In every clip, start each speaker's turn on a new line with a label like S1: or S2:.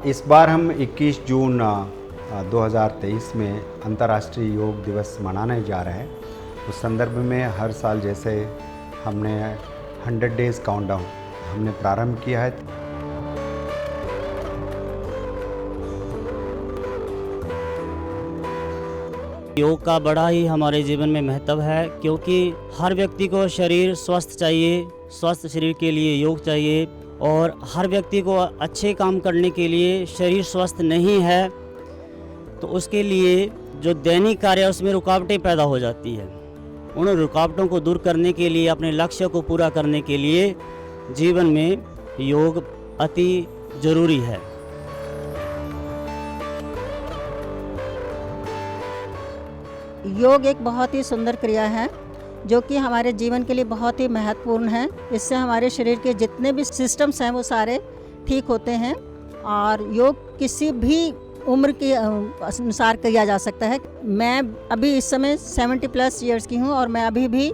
S1: इस बार हम 21 जून 2023 में अंतर्राष्ट्रीय योग दिवस मनाने जा रहे हैं। उस संदर्भ में हर साल जैसे हमने 100 डेज़ काउंटडाउन हमने प्रारंभ किया है।
S2: योग का बड़ा ही हमारे जीवन में महत्व है, क्योंकि हर व्यक्ति को शरीर स्वस्थ चाहिए। स्वस्थ शरीर के लिए योग चाहिए, और हर व्यक्ति को अच्छे काम करने के लिए शरीर स्वस्थ नहीं है तो उसके लिए जो दैनिक कार्य है उसमें रुकावटें पैदा हो जाती है। उन रुकावटों को दूर करने के लिए, अपने लक्ष्य को पूरा करने के लिए जीवन में योग अति जरूरी है।
S3: योग एक बहुत ही सुंदर क्रिया है जो कि हमारे जीवन के लिए बहुत ही महत्वपूर्ण है। इससे हमारे शरीर के जितने भी सिस्टम्स हैं वो सारे ठीक होते हैं, और योग किसी भी उम्र के अनुसार किया जा सकता है। मैं अभी इस समय 70+ ईयर्स की हूँ और मैं अभी भी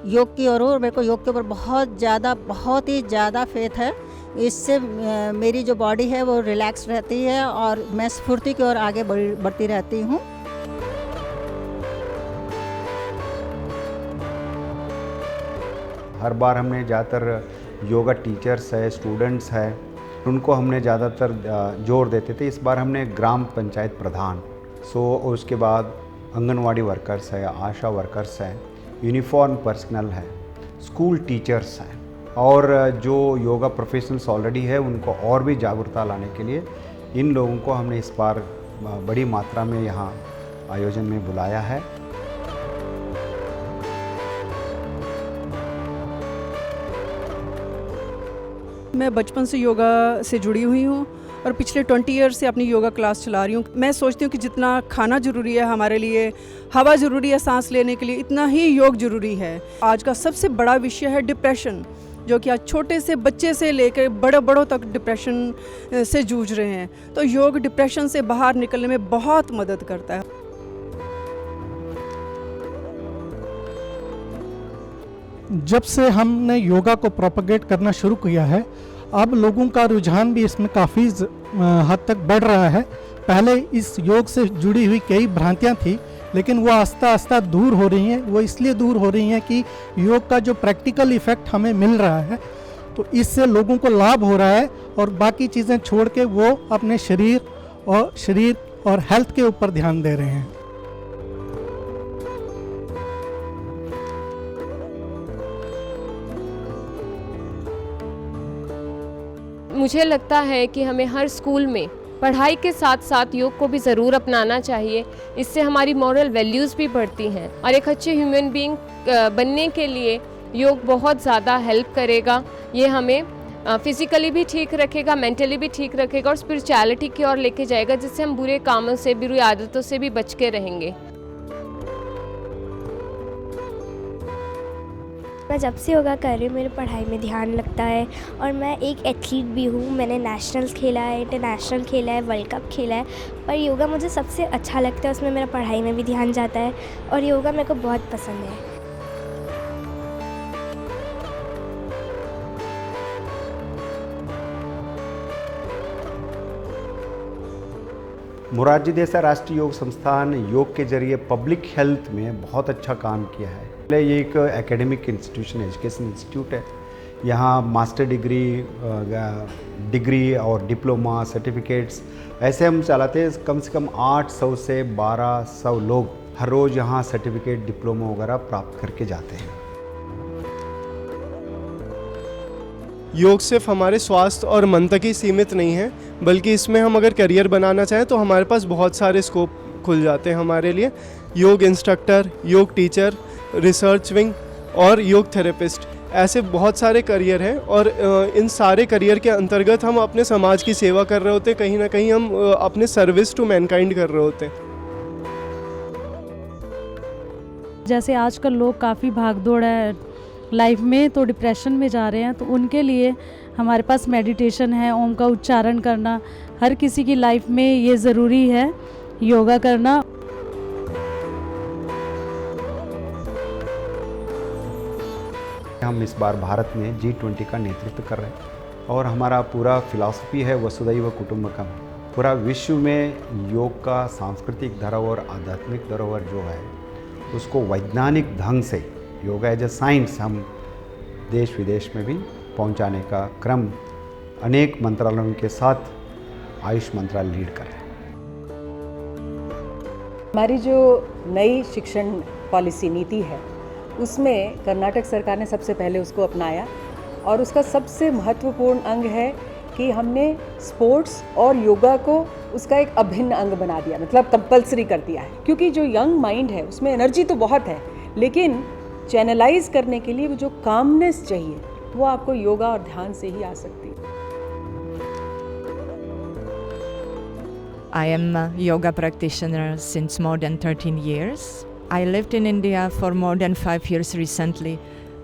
S3: योग की ओर हूँ, और मेरे को योग के ऊपर बहुत ही ज़्यादा फेथ है। इससे मेरी जो बॉडी है वो रिलैक्स रहती है और मैं स्फूर्ति की ओर आगे बढ़ती रहती हूँ।
S1: हर बार हमने ज़्यादातर योगा टीचर्स है, स्टूडेंट्स है, उनको हमने ज़्यादातर जोर देते थे। इस बार हमने ग्राम पंचायत प्रधान उसके बाद आंगनवाड़ी वर्कर्स है, आशा वर्कर्स हैं, यूनिफॉर्म पर्सनल है, स्कूल टीचर्स हैं, और जो योगा प्रोफेशनल्स ऑलरेडी है उनको और भी जागरूकता लाने के लिए इन लोगों को हमने इस बार बड़ी मात्रा में यहाँ आयोजन में बुलाया है।
S4: मैं बचपन से योगा से जुड़ी हुई हूँ और पिछले 20 ईयर्स से अपनी योगा क्लास चला रही हूँ। मैं सोचती हूँ कि जितना खाना ज़रूरी है हमारे लिए, हवा ज़रूरी है सांस लेने के लिए, इतना ही योग ज़रूरी है। आज का सबसे बड़ा विषय है डिप्रेशन, जो कि आज छोटे से बच्चे से लेकर बड़ों तक डिप्रेशन से जूझ रहे हैं। तो योग डिप्रेशन से बाहर निकलने में बहुत मदद करता है।
S5: जब से हमने योगा को प्रोपेगेट करना शुरू किया है, अब लोगों का रुझान भी इसमें काफ़ी हद तक बढ़ रहा है। पहले इस योग से जुड़ी हुई कई भ्रांतियां थी, लेकिन वो आस्ता आस्ता दूर हो रही हैं। वो इसलिए दूर हो रही हैं कि योग का जो प्रैक्टिकल इफ़ेक्ट हमें मिल रहा है, तो इससे लोगों को लाभ हो रहा है, और बाकी चीज़ें छोड़ के वो अपने शरीर और हेल्थ के ऊपर ध्यान दे रहे हैं।
S6: मुझे लगता है कि हमें हर स्कूल में पढ़ाई के साथ साथ योग को भी ज़रूर अपनाना चाहिए। इससे हमारी मॉरल वैल्यूज़ भी बढ़ती हैं, और एक अच्छे ह्यूमन बीइंग बनने के लिए योग बहुत ज़्यादा हेल्प करेगा। ये हमें फिज़िकली भी ठीक रखेगा, मेंटली भी ठीक रखेगा, और स्पिरिचुअलिटी की ओर लेके जाएगा, जिससे हम बुरे कामों से, बुरी आदतों से भी बच के रहेंगे।
S7: मैं जब से योगा कर रही हूँ मेरी पढ़ाई में ध्यान लगता है, और मैं एक एथलीट भी हूँ। मैंने नेशनल्स खेला है, इंटरनेशनल खेला है, वर्ल्ड कप खेला है, पर योगा मुझे सबसे अच्छा लगता है। उसमें मेरा पढ़ाई में भी ध्यान जाता है, और योगा मेरे को बहुत पसंद है।
S1: मोरारजी देसाई राष्ट्रीय योग संस्थान योग के जरिए पब्लिक हेल्थ में बहुत अच्छा काम किया है। ये एक एकेडमिक इंस्टीट्यूशन, एजुकेशन इंस्टीट्यूट है। यहाँ मास्टर डिग्री और डिप्लोमा सर्टिफिकेट्स ऐसे हम चलाते हैं। कम से कम 800 से 1200 लोग हर रोज़ यहाँ सर्टिफिकेट, डिप्लोमा वगैरह प्राप्त करके जाते हैं।
S8: योग सिर्फ हमारे स्वास्थ्य और मन तक ही सीमित नहीं है, बल्कि इसमें हम अगर करियर बनाना चाहें तो हमारे पास बहुत सारे स्कोप खुल जाते हैं हमारे लिए। योग इंस्ट्रक्टर, योग टीचर, रिसर्च विंग और योग थेरेपिस्ट, ऐसे बहुत सारे करियर हैं, और इन सारे करियर के अंतर्गत हम अपने समाज की सेवा कर रहे होते हैं। कहीं ना कहीं हम अपने सर्विस टू मैनकाइंड कर रहे होते हैं।
S9: जैसे आजकल लोग काफ़ी भागदौड़ है लाइफ में, तो डिप्रेशन में जा रहे हैं, तो उनके लिए हमारे पास मेडिटेशन है। ओम का उच्चारण करना हर किसी की लाइफ में ये ज़रूरी है, योगा करना।
S1: हम इस बार भारत में G20 का नेतृत्व कर रहे हैं, और हमारा पूरा फिलॉसफी है वसुधैव कुटुंबकम। पूरा विश्व में योग का सांस्कृतिक धरोहर, आध्यात्मिक धरोहर जो है उसको वैज्ञानिक ढंग से योगा एज ए साइंस हम देश विदेश में भी पहुंचाने का क्रम अनेक मंत्रालयों के साथ आयुष मंत्रालय लीड कर रहे हैं।
S10: हमारी जो नई शिक्षण पॉलिसी नीति है उसमें कर्नाटक सरकार ने सबसे पहले उसको अपनाया और उसका सबसे महत्वपूर्ण अंग है कि हमने स्पोर्ट्स और योगा को उसका एक अभिन्न अंग बना दिया, मतलब कंपलसरी कर दिया है। क्योंकि जो यंग माइंड है उसमें एनर्जी तो बहुत है, लेकिन चैनलाइज करने के लिए वो जो कामनेस चाहिए वो आपको योगा और ध्यान से ही आ सकती है।
S11: I am a yoga practitioner since more than 13 years. I lived in India for more than 5 years recently,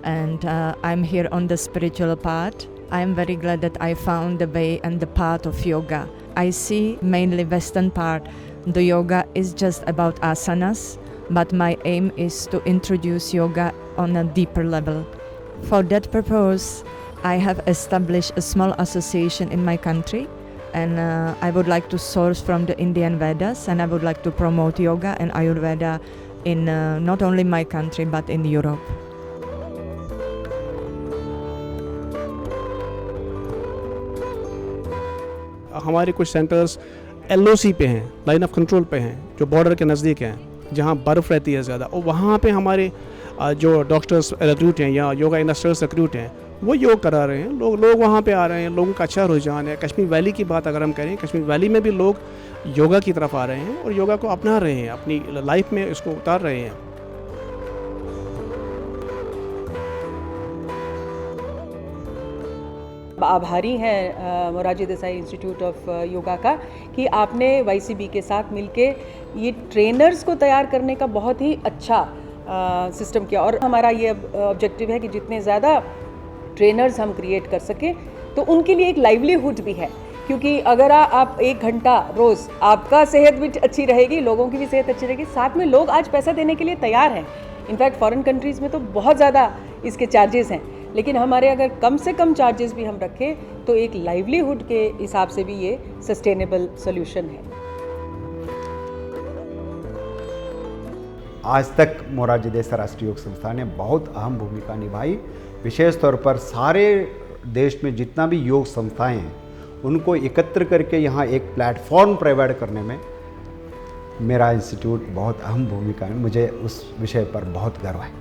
S11: and I'm here on the spiritual path. I am very glad that I found the way and the path of yoga. I see mainly Western part. The yoga is just about asanas, but my aim is to introduce yoga on a deeper level. For that purpose, I have established a small association in my country. And I would like to source from the Indian Vedas, and I would like to promote yoga and Ayurveda in not only my country but in Europe.
S12: हमारे कुछ centres LOC पे हैं, line of control पे हैं, जो border के नज़दीक हैं, जहाँ बर्फ़ रहती है ज़्यादा, और वहाँ पे हमारे जो डॉक्टर्स रिक्रूट हैं या योगा इंस्ट्रक्टर्स रिक्रूट हैं वो योग करा रहे हैं। लोग वहाँ पे आ रहे हैं, लोगों का अच्छा रुझान है। कश्मीर वैली की बात अगर हम करें, कश्मीर वैली में भी लोग योगा की तरफ आ रहे हैं और योगा को अपना रहे हैं, अपनी लाइफ में इसको उतार रहे हैं।
S10: आभारी हैं मोरारजी देसाई इंस्टीट्यूट ऑफ योगा का कि आपने YCB के साथ मिलके ये ट्रेनर्स को तैयार करने का बहुत ही अच्छा सिस्टम किया। और हमारा ये ऑब्जेक्टिव है कि जितने ज़्यादा ट्रेनर्स हम क्रिएट कर सकें तो उनके लिए एक लाइवलीहुड भी है, क्योंकि अगर आप 1 घंटा रोज़, आपका सेहत भी अच्छी रहेगी, लोगों की भी सेहत अच्छी रहेगी, साथ में लोग आज पैसा देने के लिए तैयार हैं। इनफैक्ट फॉरेन कंट्रीज़ में तो बहुत ज़्यादा इसके चार्जेस हैं, लेकिन हमारे अगर कम से कम चार्जेस भी हम रखें तो एक लाइवलीहुड के हिसाब से भी ये सस्टेनेबल सोल्यूशन है।
S1: आज तक मोरारजी देसाई राष्ट्रीय योग संस्थान ने बहुत अहम भूमिका निभाई। विशेष तौर पर सारे देश में जितना भी योग संस्थाएं हैं उनको एकत्र करके यहाँ एक प्लेटफॉर्म प्रोवाइड करने में मेरा इंस्टीट्यूट बहुत अहम भूमिका है। मुझे उस विषय पर बहुत गर्व है।